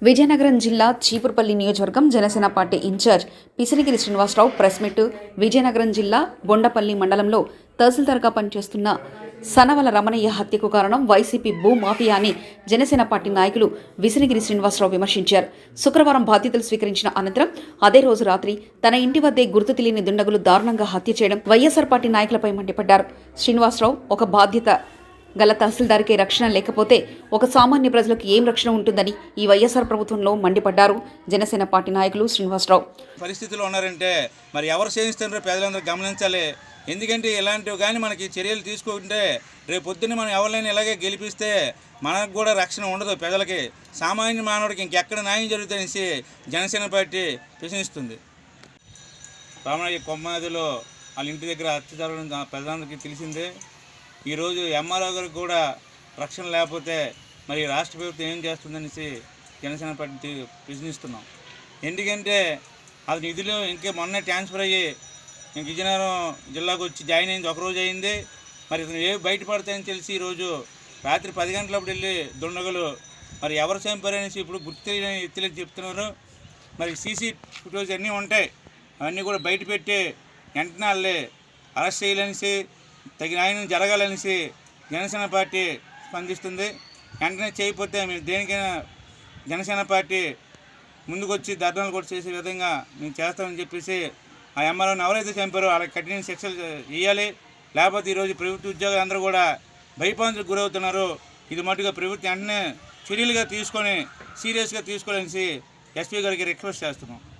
విజయనగరం జిల్లా చీపురుపల్లి నియోజకవర్గం Janasena party incharge Pisinigiri Srinivasarao press meet. Vizianagaram జిల్లా బొండపల్లి మండలంలో తహసీల్దార్గా పనిచేస్తున్న సనవల రమణయ్య హత్యకు కారణం వైసీపీ భూ మాఫియా అని జనసేన పార్టీ నాయకులు విసినిగిరి శ్రీనివాసరావు విమర్శించారు. శుక్రవారం బాధ్యతలు స్వీకరించిన అనంతరం అదే రోజు రాత్రి తన ఇంటి వద్దే గుర్తు తెలియని దుండగులు దారుణంగా హత్య చేయడం వైఎస్ఆర్ పార్టీ నాయకులపై మండిపడ్డారు. శ్రీనివాసరావు ఒక బాధ్యత గల తహసీల్దార్కే రక్షణ లేకపోతే ఒక సామాన్య ప్రజలకు ఏం రక్షణ ఉంటుందని ఈ వైఎస్ఆర్ ప్రభుత్వంలో మండిపడ్డారు జనసేన పార్టీ నాయకులు శ్రీనివాసరావు. పరిస్థితుల్లో ఉన్నారంటే మరి ఎవరు సేవిస్తున్నారో ప్రజలందరూ గమనించాలి. ఎందుకంటే ఇలాంటివి కానీ మనకి చర్యలు తీసుకుంటే రేపు పొద్దున్న మనం ఎవరినైనా ఇలాగే గెలిపిస్తే మనకు కూడా రక్షణ ఉండదు. ప్రజలకి సామాన్య మానవుడికి ఇంకెక్కడ న్యాయం జరుగుతుందనేసి జనసేన పార్టీ ప్రశ్నిస్తుంది. రామయ్య కొమ్మాదిలో వాళ్ళ ఇంటి దగ్గర హత్య జరగడం ప్రజలందరికీ తెలిసిందే. ఈరోజు ఎంఆర్ఓ గారికి కూడా రక్షణ లేకపోతే మరి రాష్ట్ర ప్రభుత్వం ఏం చేస్తుందనేసి జనసేన పార్టీ ప్రశ్నిస్తున్నాం. ఎందుకంటే అది నిధులు ఇంకా మొన్నే ట్రాన్స్ఫర్ అయ్యి ఇంక విజయనగరం జిల్లాకు వచ్చి జాయిన్ అయింది ఒకరోజు అయింది. మరి ఇతను ఏ బయటపడతాయని తెలిసి ఈరోజు రాత్రి 10 గంటలప్పుడు వెళ్ళి దుండగులు మరి ఎవరు చంపారనేసి ఇప్పుడు గుర్తు తెలియని ఎత్తులకు చెప్తున్నారు. మరి సీసీ ఫుటేజ్ అన్నీ ఉంటాయి, అవన్నీ కూడా బయట పెట్టి వెంటనే వాళ్ళే అరెస్ట్ చేయాలనేసి తగిన న్యాయం జరగాలనేసి జనసేన పార్టీ స్పందిస్తుంది. వెంటనే చేయకపోతే మేము దేనికైనా జనసేన పార్టీ ముందుకొచ్చి ధర్నాలు కూడా చేసే విధంగా మేము చేస్తామని చెప్పేసి ఆ ఎంఆర్ఓని ఎవరైతే చంపారో వాళ్ళకి కఠిన శిక్షలు ఇవ్వాలి. లేకపోతే ఈరోజు ప్రభుత్వ ఉద్యోగులు అందరూ కూడా భయపాంతులకు గురవుతున్నారు. ఇది మటుగా ప్రభుత్వం వెంటనే చర్యలుగా తీసుకొని సీరియస్గా తీసుకోవాలనేసి ఎస్పీ గారికి రిక్వెస్ట్ చేస్తున్నాం.